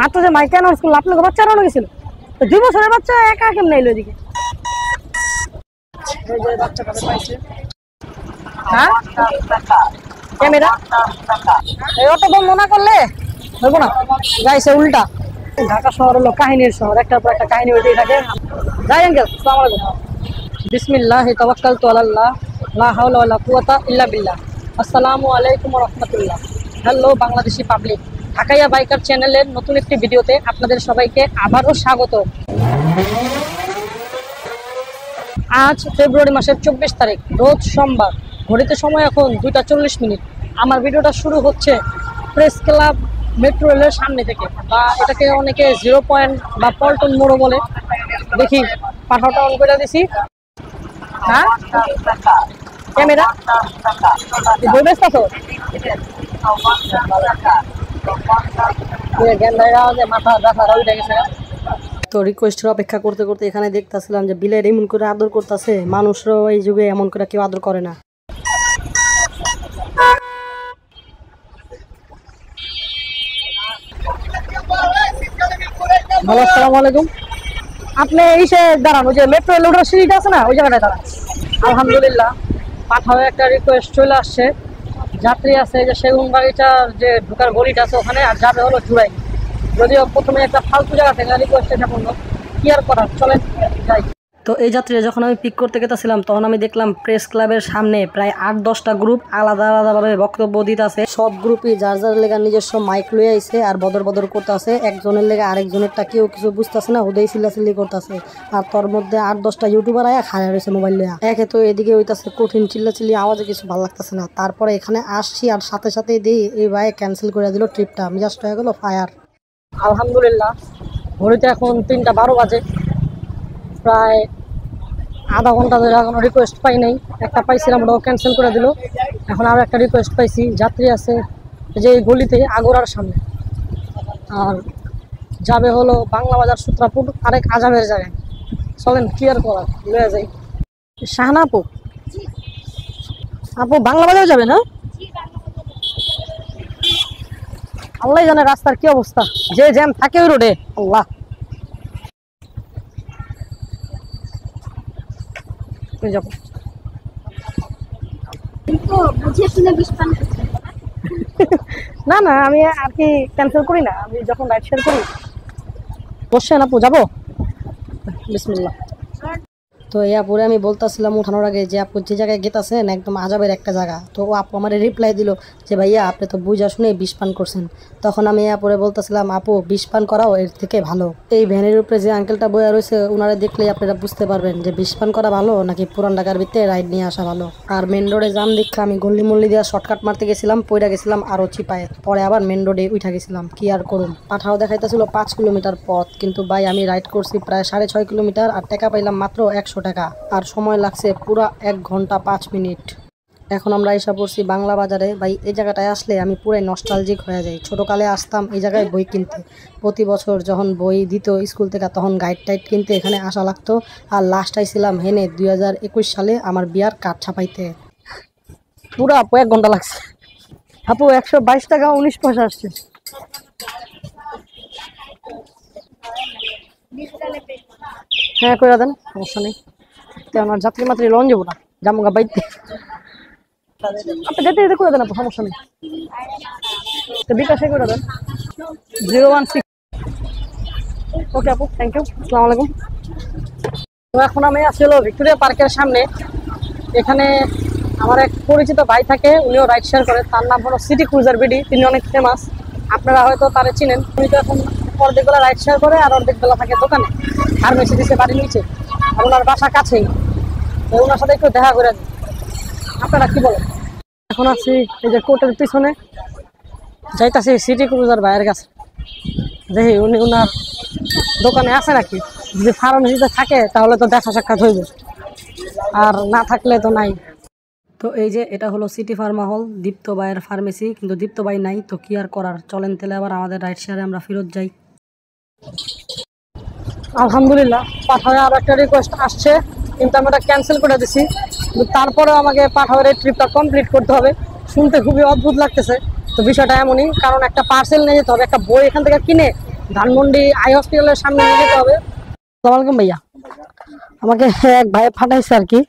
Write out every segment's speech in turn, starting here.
মাত্র যে মাইকে অ্যানাউন্স করলো আপনাকে বাচ্চা আনানো গেছিল, তো 2 বছরের বাচ্চা একা কেমন এলো এদিকে? হ্যাঁ ক্যামেরা এই অত বন্ধ না করলে হইব না। যাইছে উল্টা। ঢাকা শহর হলো কাহিনীর শহর, একটার পর একটা কাহিনী হইতেই থাকে। যাই আঙ্কেল, আসসালামু আলাইকুম। বিসমিল্লাহি তাওয়াক্কালতু আলাল্লাহ, লা হাওলা ওয়ালা কুওয়াতা ইল্লা বিল্লাহ। আসসালামু আলাইকুম ওয়া রাহমাতুল্লাহ। হ্যালো বাংলাদেশি পাবলিক, ঢাকাইয়া বাইকার চ্যানেলের নতুন একটি ভিডিওতে আপনাদের সবাইকে আবারও স্বাগত। আজ ফেব্রুয়ারি মাসের 24 তারিখ, রোজ সোমবার। ঘড়িতে সময় এখন 2:40। আমার ভিডিওটা শুরু হচ্ছে প্রেস ক্লাব মেট্রো রেলের সামনে থেকে, বা এটাকে অনেকে 0 পয়েন্ট বা পল্টন মোড়ও বলে। দেখি পাঠাটা অন করে দিছি। হ্যাঁ ক্যামেরা বই ব্যস্ত তো মাথা ব্যথা উঠে গেছে। তো রিকোয়েস্টের অপেক্ষা করতে করতে এখানে দেখতেছিলাম যে বিলের এমন করে আদর করতেছে, মানুষরাও এই যুগে এমন করে কেউ আদর করে না। ভালো, আসসালামু আলাইকুম। আপনি এইসে দাঁড়ান, ওই যে মেট্রো রেল ওঠার সিঁড়িটা আছে না, ওই জায়গাটায় দাঁড়ান। আলহামদুলিল্লাহ পাঠাও একটা রিকোয়েস্ট চলে আসছে। যাত্রী আছে যে সেগুন বাগিচার যে ঢোকার গলিটা আছে ওখানে, আর যাবে হলো জুড়াই। যদিও প্রথমে একটা ফালতু জায়গা থেকে রিকোয়েস্ট এসে পড়লো, কি আর করার, চলেন যাই। তো এই যাত্রীরা যখন আমি পিক করতে গেছিলাম তখন আমি দেখলাম প্রেস ক্লাবের সামনে প্রায় 8-10টা গ্রুপ আলাদা আলাদাভাবে বক্তব্য দিতেছে। সব গ্রুপই যার যার লেগা নিজস্ব মাইক লয়ে আইছে আর বদর বদর করতেছে। একজনের লেগে আরেকজনেরটা কেউ কিছু বুঝতেছে না, ওদেরই চিল্লাচিল্লি করতেছে। আর তোর মধ্যে 8-10টা ইউটিউবার আয়া খাড়া রয়েছে মোবাইল লয়া। একে তো এদিকে হইতাছে কঠিন চিল্লাচিল্লি, আওয়াজে কিছু ভালো লাগতেছে না। তারপরে এখানে আসছি আর সাথে সাথেই দিই এই ভাই ক্যান্সেল করে দিল ট্রিপটা। মিজাজটা হয়ে গেল ফায়ার। আলহামদুলিল্লাহ ঘড়িতে এখন 3:12 বাজে। প্রায় আধা ঘন্টা ধরে এখনো রিকোয়েস্ট পাই নাই। একটা পাইছিলাম, ওটাও ক্যান্সেল করে দিল। এখন আরও একটা রিকোয়েস্ট পাইছি। যাত্রী আছে যে এই গলিতে আগোড়ার সামনে, আর যাবে হলো বাংলা বাজার সূত্রাপুর, আরেক আজাবের জায়গায়। চলেন কি আর করার, লয়ে যাই। শাহানা আপু, আপু বাংলা বাজার যাবে না? আল্লাহ জানে রাস্তার কি অবস্থা, যে জ্যাম থাকে ওই রোডে। আল্লাহ যাবো না না, আমি আর কি ক্যান্সেল করি না। আমি যখন রাইড শেয়ার করি বসছেন আপু, যাবো বিসমিল্লাহ। তো এই আপুরে আমি বলতেছিলাম উঠানোর আগে যে আপু যে জায়গায় গেতাছেন একদম আজাবের একটা জায়গা। তো ও আপু আমার রিপ্লাই দিল যে ভাইয়া আপনি তো বুঝা শুনে বিষ পান করছেন। তখন আমি আপুরে বলতেছিলাম আপু বিষ পান করাও এর থেকে ভালো। এই ভ্যানের উপরে যে আঙ্কেলটা বইয়া রয়েছে ওনারা দেখলেই আপনারা বুঝতে পারবেন যে বিষ পান করা ভালো নাকি পুরান ঢাকার ভিতরে রাইড নিয়ে আসা ভালো। আর মেন রোডে জাম দীক্ষা আমি গল্লি মল্লি দিয়ে শর্টকাট মারতে গেছিলাম, পয়রা গেছিলাম আরও চিপায়। পরে আবার মেন রোডে উঠা গেছিলাম, কি আর করুন। পাঠাও দেখাইতেছিল 5 কিলোমিটার পথ, কিন্তু ভাই আমি রাইড করছি প্রায় 6.5 কিলোমিটার আর টাকা পাইলাম মাত্র 100 টাকা। আর সময় লাগছে পুরা 1 ঘন্টা 5 মিনিট। এখন আমরা এসে পড়ছি বাংলা বাজারে। ভাই এই জায়গাটায় আসলে আমি পুরাই নস্টালজিক হয়ে যাই। ছোটোকালে আসতাম এই জায়গায় বই কিনতে। প্রতি বছর যখন বই দিত স্কুল থেকে তখন গাইড টাইড কিনতে এখানে আসা লাগতো। আর লাস্ট আইছিলাম হেনে 2021 সালে আমার বিয়ার কার্ড ছাপাইতে। পুরা আপু 1 ঘন্টা লাগছে। আপু 122 টাকা 19 পয়সা আসছে। হ্যাঁ করে দেন, সমস্যা নেই। আমার যাত্রী মাত্রী লন যাবো না, জামুগা বাইতে আপনি যেতে যেতে করে দেন আপু, সমস্যা নেই। তো বিকাশে করে দেন 016। ওকে আপু, থ্যাংক ইউ, আসসালামু আলাইকুম। তো এখন আমি আছি হলো ভিক্টোরিয়া পার্কের সামনে। এখানে আমার এক পরিচিত ভাই থাকে, উনিও রাইড শেয়ার করে। তার নাম হলো সিটি ক্রুজার বিডি, তিনি অনেক ফেমাস, আপনারা হয়তো তারে চিনেন। উনি তো এখন অর্ধেক বেলা রাইড শেয়ার করে আর অর্ধেক বেলা থাকে দোকানে। ফার্মেসি দিচ্ছে বাড়ির নিচে, আর ওনার বাসা কাছেই। তো ওনার সাথে একটু দেখা করে দিন, আপনারা কি বলেন। এখন আছি এই যে কোর্টের পিছনে, যাইতাছি সিটি ক্রুজার ভাইয়ের কাছে। দেখি উনি ওনার দোকানে আছে নাকি। যদি ফার্মেসিতে থাকে তাহলে তো দেখা সাক্ষাৎ হইবে, আর না থাকলে তো নাই। তো এই যে এটা হলো সিটি ফার্মা হল, দীপ্ত ভাইয়ের ফার্মেসি, কিন্তু দীপ্ত ভাই নাই। তো কি আর করার, চলেন তেলে আবার আমাদের রাইড শেয়ারে আমরা ফেরত যাই। আলহামদুলিল্লাহ পাঠাওয়ে আরো একটা রিকোয়েস্ট আসছে, কিন্তু আমি ওটা ক্যান্সেল করে দিছি। কিন্তু তারপরেও আমাকে পাঠাওয়ের এই ট্রিপটা কমপ্লিট করতে হবে। শুনতে খুবই অদ্ভুত লাগতেছে। তো বিষয়টা এমনই, কারণ একটা পার্সেল নিয়ে যেতে হবে। একটা বই এখান থেকে কিনে ধানমন্ডি আই হসপিটালের সামনে নিয়ে যেতে হবে। আসসালামু আলাইকুম ভাইয়া, আমাকে এক ভাই পাঠাইছে আর কি,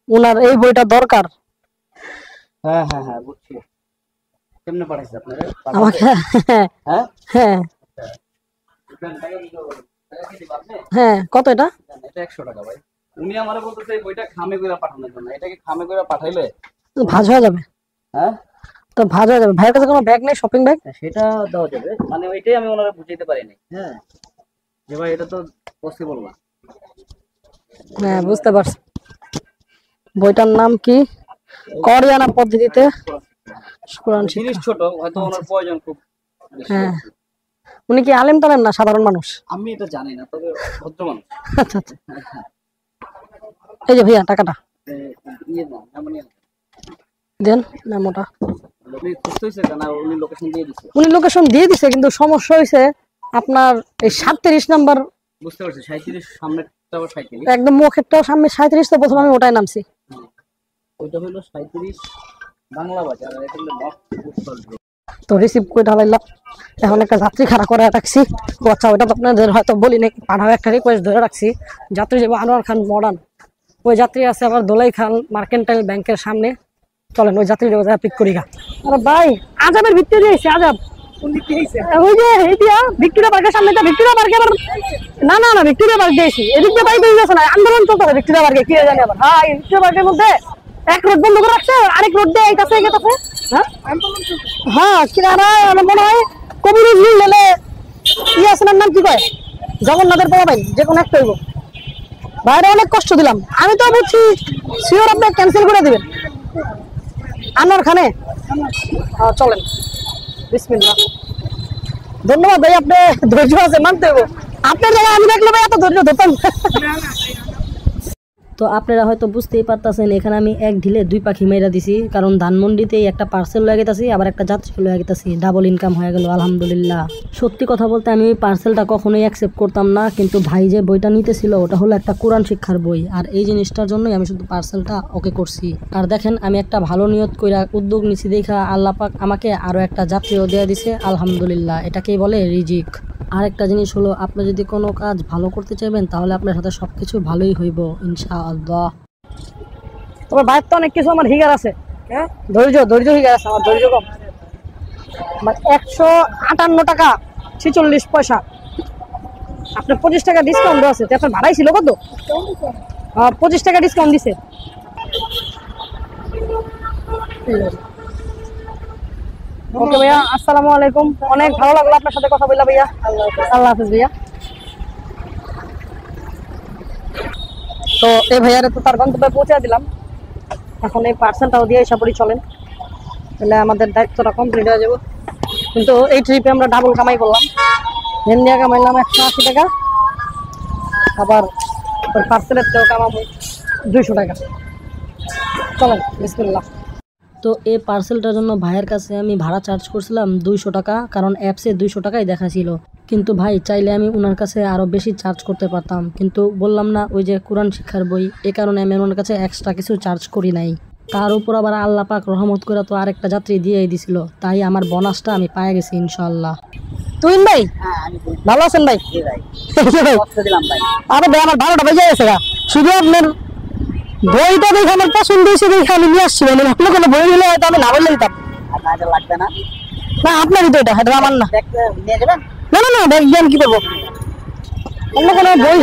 ওনার এই বইটা দরকার। হ্যাঁ হ্যাঁ হ্যাঁ বুঝছি। কেমনে পাঠাইছে আপনারা? আমাকে হ্যাঁ হ্যাঁ হ্যাঁ। কত এটা? এটা 100 টাকা ভাই। উনি আমারে বলতেছে এই বইটা খামে কইরা পাঠানোর জন্য। এটা কি খামে কইরা পাঠাইলে ভাজ হয়ে যাবে? হ্যাঁ তো ভাজ হয়ে যাবে। ভাইয়ের কাছে কোনো ব্যাগ নেই, শপিং ব্যাগ? সেটা দেওয়া যাবে, মানে ওইটাই আমি ওনারা বুঝাইতে পারি নাই। হ্যাঁ যে ভাই এটা তো পসিবল না। হ্যাঁ বুঝতে পারছি। বইটার নাম কি? কোরিয়ানা পদ্ধতিতে কোরআন জিনিস শিক্ষা। ছোট, হয়তো ওনার প্রয়োজন খুব বেশি। হ্যাঁ, উনি কি আলেম টালেম না সাধারণ মানুষ? আমি এটা জানি না, তবে ভদ্র মানুষ। আচ্ছা আচ্ছা। এই যে ভাইয়া টাকাটা ইয়ে না এমনই দেন, মেমোটা। উনি খুঁজতে হয়েছে না, উনি লোকেশন দিয়ে দিচ্ছে। উনি লোকেশন দিয়ে দিছে, কিন্তু সমস্যা হয়েছে আপনার এই 37 নাম্বার, বুঝতে পারছি 37 সামনেরটা 37। একদম মুখেরটাও সামনে 37, তো প্রথমে আমি ওটাই নামছি। ওইটা হলো 37 বাংলা বাজার, আর এটা হলো নর্থ উত্তর। তো রিসিভ করে ঢালাইলাম। এখন একটা যাত্রী খাড়া করে রাখছি। ও আচ্ছা, ওইটা তো আপনাদের হয়তো বলি নাকি, পাঠাও একটা রিকোয়েস্ট ধরে রাখছি। যাত্রী যাবো আনোয়ার খান মডার্ন, ওই যাত্রী আছে আবার দোলাই খান মার্কেন্টাইল ব্যাংকের সামনে। চলেন ওই যাত্রী পিক করি গা। আরে ভাই, আজাবের ভিত্তি দিয়েছে আজাব। ওই যে এইটা ভিক্টোরিয়া পার্কের সামনে, ভিক্টোরিয়া পার্কে আবার না না না ভিক্টোরিয়া পার্ক দিয়েছি। এদিক দিয়ে বাইক গেছে না, আন্দোলন চলতেছে ভিক্টোরিয়া পার্কে, কি জানি আবার। হ্যাঁ, ভিক্টোরিয়া পার্কের মধ্যে এক রোড বন্ধ করে রাখছে, আরেক রোড দিয়ে এইটাছে এগেছে। হ্যাঁ হ্যাঁ, কিনারা মনে হয় কবির লেলে ইয়াসিনের নাম কি কয়, জগন্নাথের পোলা ভাই, যে কোনো একটা হইব। বাইরে অনেক কষ্ট দিলাম, আমি তো বুঝছি শিওর আপনি ক্যান্সেল করে দিবেন। আনোয়ার খানে চলেন, বিসমিল্লাহ। ধন্যবাদ ভাই, আপনি ধৈর্য আছে মানতে হইব। আপনার জায়গায় আমি দেখলে ভাই এত ধৈর্য ধরতাম। তো আপনারা হয়তো বুঝতেই পারতেছেন, এখানে আমি এক ঢিলে দুই পাখি মেরা দিছি, কারণ ধানমন্ডিতেই একটা পার্সেল লয়ে গেতাছি, আবার একটা যাত্রী লয়ে গেতাছি, ডাবল ইনকাম হয়ে গেল আলহামদুলিল্লাহ। সত্যি কথা বলতে আমি ওই পার্সেলটা কখনোই অ্যাকসেপ্ট করতাম না, কিন্তু ভাই যে বইটা নিতেছিল ওটা হলো একটা কোরআন শিক্ষার বই, আর এই জিনিসটার জন্যই আমি শুধু পার্সেলটা ওকে করছি। আর দেখেন, আমি একটা ভালো নিয়ত কইরা উদ্যোগ নিছি দেখা আল্লাহ পাক আমাকে আরো একটা যাত্রীও দেয়া দিছে আলহামদুলিল্লাহ। এটাকেই বলে রিজিক। আর একটা জিনিস হলো, আপনি যদি কোনো কাজ ভালো করতে চাইবেন তাহলে আপনার সাথে সবকিছু ভালোই হইব ইনশাআল্লাহ। তবে বাইরে তো অনেক কিছু আমার হিগার আছে, ধৈর্য হিগার আছে, আমার ধৈর্য কম। 158 টাকা 46 পয়সা। আপনার 25 টাকা ডিসকাউন্ট আছে, তো আপনার ভাড়াই ছিল কত? 25 টাকা ডিসকাউন্ট দিছে। ওকে ভাইয়া, আসসালামু আলাইকুম। অনেক ভালো লাগলো আপনার সাথে কথা বললাম ভাইয়া। আল্লাহ হাফেজ ভাইয়া। তো এই ভাইয়ারে তো তার গন্তব্যে পৌঁছে দিলাম, এখন এই পার্সেলটাও দিয়ে এসে পড়ি। চলেন, তাহলে আমাদের দায়িত্বটা কমপ্লিট হয়ে যাবো। কিন্তু এই ট্রিপে আমরা ডাবল কামাই করলাম। ভেন্ডিয়া কামাইলাম 180 টাকা, আবার পার্সেলের তেও কামাবো 200 টাকা। চলেন, বিসমিল্লাহ। তো এই পার্সেলটার জন্য ভাইয়ের কাছে আমি ভাড়া চার্জ করছিলাম 200 টাকা, কারণ অ্যাপসে 200 টাকাই দেখাছিল। কিন্তু ভাই চাইলে আমি ওনার কাছে আরও বেশি চার্জ করতে পারতাম, কিন্তু বললাম না ওই যে কোরআন শিক্ষার বই, এ কারণে আমি ওনার কাছে এক্সট্রা কিছু চার্জ করি নাই। তার উপর আবার আল্লাহ পাক রহমত করে তো আরেকটা যাত্রী দিয়েই দিছিল, তাই আমার বোনাসটা আমি পায়ে গেছি ইনশাআল্লাহ। তুই ভাই ভালো আছেন ভাই? আরে ভাই, আমার 12টা বেজে গেছে গা। শুধু আপনার বইটা দেখে আমার পছন্দ হয়েছে দেখে আমি নিয়ে আসছি। মানে অন্য কোনো বই নিলে হয়তো আমি না বললে দিতাম। লাগবে না, না আপনারই তো এটা, এটা আমার না। নিয়ে যাবেন? না না না ভাই, আমি কি করবো অন্য কোনো বই?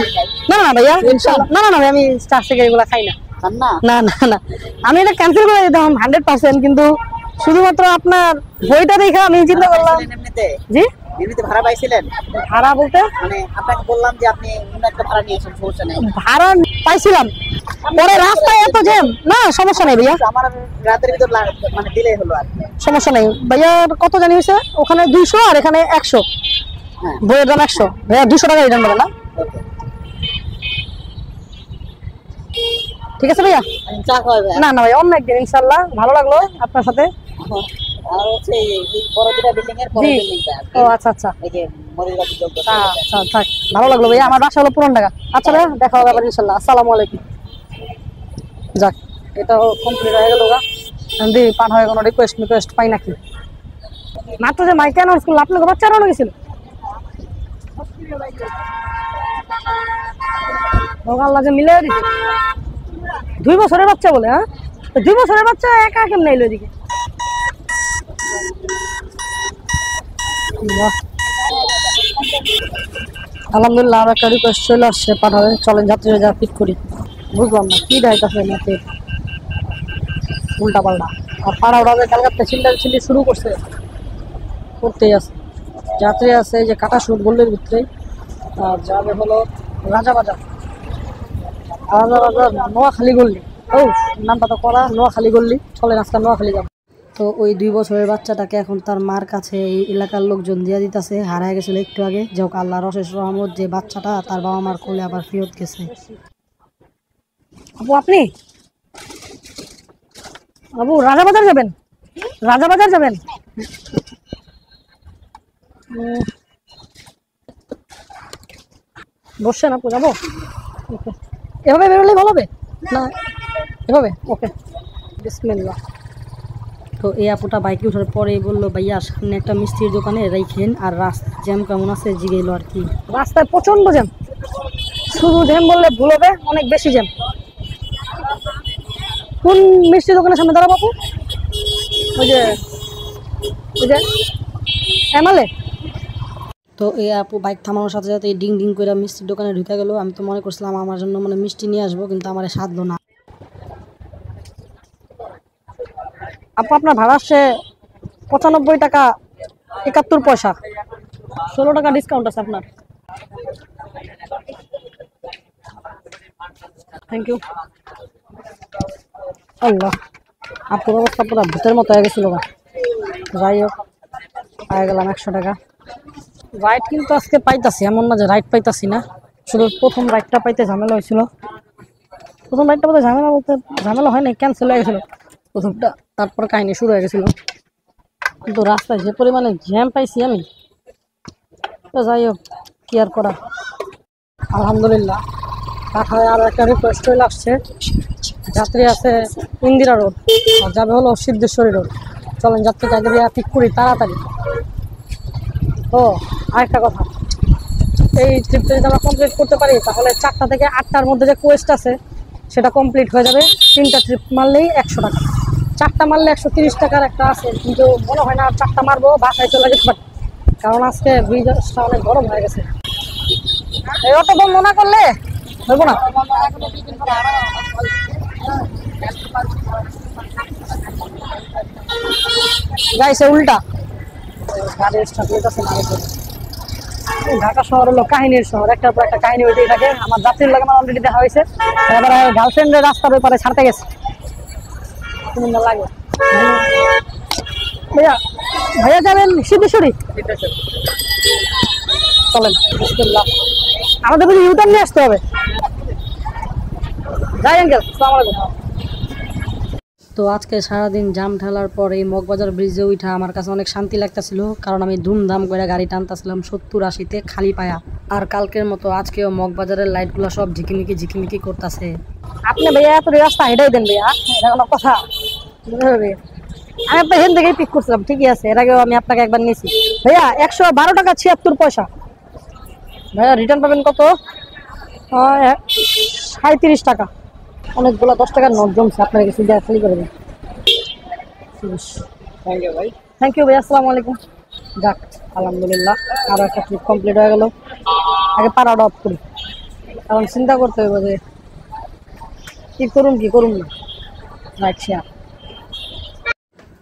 না না ভাইয়া, ইনশাআল্লাহ। না না না ভাই, আমি স্টার থেকে এগুলো খাই না। না না না, আমি এটা ক্যান্সেল করে দিতাম 100%, কিন্তু শুধুমাত্র আপনার বইটা দেখে আমি চিন্তা করলাম। জি, এমনিতে ভাড়া পাইছিলেন? ভাড়া বলতে মানে আপনাকে বললাম যে আপনি অন্য একটা ভাড়া নিয়েছেন, সমস্যা নেই। ভাড়া পাইছিলাম, পরে রাস্তায় এত জ্যাম। না সমস্যা নেই ভাইয়া, আমার রাতের ভিতর মানে দিলেই হলো আর সমস্যা নেই। ভাইয়ার কত জানি হয়েছে? ওখানে 200 আর এখানে 100। বইয়ের দাম 100, ভাইয়া 200 টাকা রিটার্ন হবে না? ঠিক আছে ভাইয়া। না না ভাই, অন্য একদিন ইনশাআল্লাহ। ভালো লাগলো আপনার সাথে। আর হচ্ছে এই বড় দুটো বিল্ডিং এর পরের বিল্ডিংটা। ও আচ্ছা আচ্ছা, এই যে মরিগাছি চলতে। আচ্ছা থাক, ভালো লাগলো ভাইয়া। আমার বাসা হলো পুরান ঢাকা। আচ্ছা ভাইয়া, দেখা হবে আবার ইনশাআল্লাহ। আসসালামু আলাইকুম। যাক, এটাও কমপ্লিট হয়ে গেল গা। আমি পাঠ হয়ে কোনো রিকোয়েস্ট পাই নাকি? মাত্র যে মাইকে অ্যানাউন্স করলো, আপনাকে বাচ্চা আনানো গেছিল? আল্লাহ যে মিলে দিছে 2 বছরের বাচ্চা বলে, হ্যাঁ 2 বছরের বাচ্চা একা কেমনে এলো এদিকে? বাহ। আলহামদুলিল্লাহ আর একটা রিকোয়েস্ট চলে আসছে, পাঠাবে চলেন যাত্রীরা যা পিক করি। বুঝলাম না কি ডাইতাছে নাকি উল্টা পাল্টা। আর পাড়া ওরা কালকাতে চিল্লি শুরু করতেই আছে। যাত্রী আছে যে কাটাসুর গল্লির ভিতরে, আর যাবে হলো রাজাবাজার নোয়াখালী গল্লি। ও নামটা তো করা, নোয়াখালী গল্লি। চলেন আজকে নোয়াখালী যাবো। তো ওই 2 বছরের বাচ্চাটাকে এখন তার মার কাছে এই এলাকার লোকজন দিয়ে দিতেছে। হারায় গেছিল একটু আগে, যাক আল্লাহর অশেষ রহমত যে বাচ্চাটা তার বাবা মার কোলে আবার ফেরত গেছে। আপু আপনি আপু রাজাবাজার যাবেন? রাজাবাজার যাবেন? বসছেন আপু, যাবো? ওকে, এভাবে বেরোলেই ভালো হবে না? এভাবে ওকে, বিসমিল্লাহ। তো এই আপুটা বাইকে ওঠার পরেই বললো, ভাইয়া সামনে একটা মিষ্টির দোকানে রাইখেন, আর রাস্তা জ্যাম কেমন আছে জিগেলো আর কি। রাস্তায় প্রচন্ড জ্যাম, শুধু জ্যাম বললে ভুল হবে, অনেক বেশি জ্যাম। কোন মিষ্টির দোকানের সামনে দাঁড়াবো আপু? ওই যে এমালে। তো এই আপু বাইক থামানোর সাথে সাথে ডিং ডিং করে মিষ্টির দোকানে ঢুকে গেল। আমি তো মনে করছিলাম আমার জন্য মানে মিষ্টি নিয়ে আসবো, কিন্তু আমার সাধলো না। আপু আপনার ভাড়া আসছে 95 টাকা 71 পয়সা, 16 টাকা ডিসকাউন্ট আছে আপনার। Thank you. আল্লাহ, আপুর অবস্থা পুরো ভূতের মতো হয়ে গেছিল। যাই হোক, পাই গেলাম 100 টাকা। রাইড কিন্তু আজকে পাইতাছি, এমন না যে রাইড পাইতাছি না। শুধু প্রথম রাইডটা পাইতে ঝামেলা হয়েছিল। প্রথম রাইডটা বলতে ঝামেলা হয় নাই, ক্যান্সেল হয়ে গেছিলো প্রথমটা, তারপর কাহিনী শুরু হয়ে গেছিলো। কিন্তু রাস্তায় যে পরিমাণে জ্যাম পাইছি আমি, তো যাই হোক কি আর করা। আলহামদুলিল্লাহ পাঠায় আরও একটা রিকোয়েস্ট চলে আসছে। যাত্রী আছে ইন্দিরা রোড, আর যাবে হলো সিদ্ধেশ্বরী রোড। চলেন যাত্রীকে আগে দিয়ে পিক করি তাড়াতাড়ি। ও আরেকটা কথা, এই ট্রিপটা যদি আমরা কমপ্লিট করতে পারি তাহলে 4টা থেকে 8টার মধ্যে যে কোয়েস্ট আছে সেটা কমপ্লিট হয়ে যাবে। 3টা ট্রিপ মারলেই 100 টাকা, 4টা মারলে 130 টাকার একটা আছে। কিন্তু মনে হয় না 4টা মারবো, বাসায় চলে যেতে পারি, কারণ আজকে ব্রিজটা অনেক গরম হয়ে গেছে। এই অটো বন্ধ না করলে হইব না। গাইছে উল্টা গাড়ি স্টার্ট নিতেছে না। ঢাকা শহর হলো কাহিনীর শহর, একটার পর একটা কাহিনী হইতেই থাকে। আমার যাত্রীর লাগে আমার অলরেডি দেখা হয়েছে, এবার গার্লফ্রেন্ডের রাস্তার ব্যাপারে ছাড়তে গেছে। কেমন লাগে ভাইয়া? ভাইয়া যাবেন সিদ্ধেশ্বরী? চলেন বিসমিল্লাহ। আমাদের বুঝি ইউটার্ন নিয়ে আসতে হবে। যাই আঙ্কেল, আসসালামু আলাইকুম। তো আজকে সারাদিন জাম ঠেলার পর এই মগবাজার ব্রিজে উঠা আমার কাছে অনেক শান্তি লাগতেছিল, কারণ আমি ধুমধাম করে গাড়ি টানতেছিলাম 70-80-তে খালি পায়া। আর কালকের মতো আজকেও মগবাজারের লাইটগুলো সব ঝিকিমিকি করতেছে। আপনি ভাইয়া এত রাস্তা হেঁটাই দেন ভাইয়া, এটা কোনো কথা? আমি আপনার হেন থেকেই পিক করছিলাম, ঠিকই আছে, এর আগেও আমি আপনাকে একবার নিয়েছি। ভাইয়া 112 টাকা 76 পয়সা। ভাইয়া রিটার্ন পাবেন কত? 37 টাকা। অনেকগুলো 10 টাকার নোট জমছে, আপনার কিছু দেওয়া খালি করে দিন। থ্যাংক ইউ ভাই, আসসালামু আলাইকুম। যাক আলহামদুলিল্লাহ আরও একটা ট্রিপ কমপ্লিট হয়ে গেল। আগে পাড়াটা অফ করি, কারণ চিন্তা করতে হবে যে কি করুন না। Right share.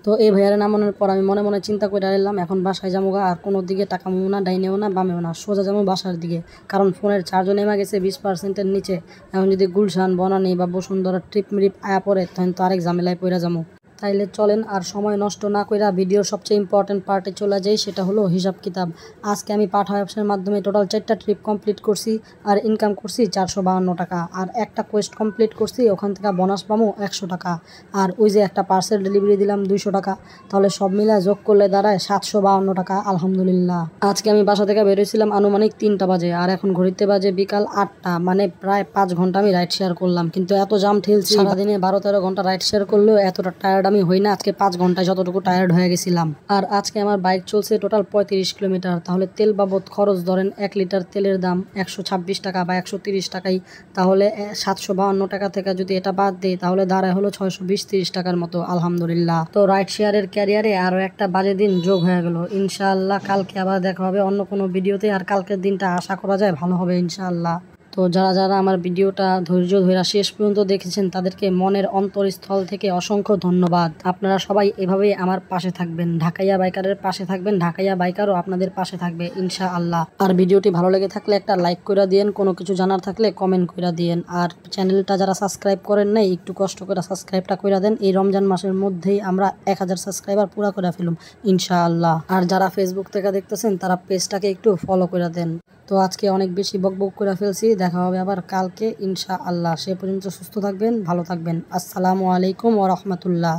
তো এই ভাইয়ার নামানোর পর আমি মনে মনে চিন্তা করে এলাম, এখন বাসায় যাবো গা। আর কোনো দিকে টাকামো না, ডাইনেও না, বামেও না, সোজা যাবো বাসার দিকে। কারণ ফোনের চার্জও নেমে গেছে 20%-এর নিচে। এখন যদি গুলশান, বনানী বা বসুন্ধরা ট্রিপ আয়া পড়ে, তখন তো আরেক ঝামেলায় পড়ে যাবো। তাইলে চলেন আর সময় নষ্ট না কইরা ভিডিওর সবচেয়ে ইম্পর্টেন্ট পার্টে চলে যাই, সেটা হলো হিসাব কিতাব। আজকে আমি পাঠা অ্যাপসের মাধ্যমে টোটাল 4টা ট্রিপ কমপ্লিট করছি, আর ইনকাম করছি 452 টাকা। আর একটা কোয়েস্ট কমপ্লিট করছি, ওখান থেকে বোনাস পাবো 100 টাকা। আর ওই যে একটা পার্সেল ডেলিভারি দিলাম 200 টাকা, তাহলে সব মিলে যোগ করলে দাঁড়ায় 752 টাকা। আলহামদুলিল্লাহ। আজকে আমি বাসা থেকে বেরোছিলাম আনুমানিক 3টা বাজে, আর এখন ঘড়িতে বাজে বিকাল 8টা, মানে প্রায় 5 ঘন্টা আমি রাইড শেয়ার করলাম। কিন্তু এত জাম ঠেলছি, সারাদিনে 12-13 ঘন্টা রাইড শেয়ার করলেও এতটা টায়ার্ড আমি হই না আজকে 5 ঘন্টায় যতটুকু টায়ার্ড হয়ে গেছিলাম। আর আজকে আমার বাইক চলছে টোটাল 35 কিলোমিটার। তাহলে তেল বাবদ খরচ ধরেন 1 লিটার তেলের দাম 126 টাকা বা 130 টাকাই। তাহলে 752 টাকা থেকে যদি এটা বাদ দিই তাহলে দাঁড়ায় হলো 620-30 টাকার মতো। আলহামদুলিল্লাহ। তো রাইড শেয়ারের ক্যারিয়ারে আরো একটা বাজে দিন যোগ হয়ে গেল। ইনশাআল্লাহ কালকে আবার দেখা হবে অন্য কোনো ভিডিওতে। আর কালকের দিনটা আশা করা যায় ভালো হবে ইনশাআল্লাহ। তো যারা যারা আমার ভিডিওটা ধৈর্য ধরে শেষ পর্যন্ত দেখেছেন তাদেরকে মনের অন্তরস্থল থেকে অসংখ্য ধন্যবাদ। আপনারা সবাই এভাবেই আমার পাশে থাকবেন, ঢাকাইয়া বাইকারের পাশে থাকবেন, ঢাকাইয়া বাইকারও আপনাদের পাশে থাকবে ইনশাআল্লাহ। আর ভিডিওটি ভালো লেগে থাকলে একটা লাইক করে দিয়েন, কোনো কিছু জানার থাকলে কমেন্ট করে দিয়েন। আর চ্যানেলটা যারা সাবস্ক্রাইব করেন নাই একটু কষ্ট করে সাবস্ক্রাইবটা করে দেন। এই রমজান মাসের মধ্যেই আমরা 1000 সাবস্ক্রাইবার পুরা করে ফেলুম ইনশাআল্লাহ। আর যারা ফেসবুক থেকে দেখতেছেন তারা পেজটাকে একটু ফলো করে দেন। তো আজকে অনেক বেশি বকবক করে ফেলছি, দেখা হবে আবার কালকে ইনশাআল্লাহ। সে পর্যন্ত সুস্থ থাকবেন, ভালো থাকবেন। আসসালামু আলাইকুম ওয়া রাহমাতুল্লাহ।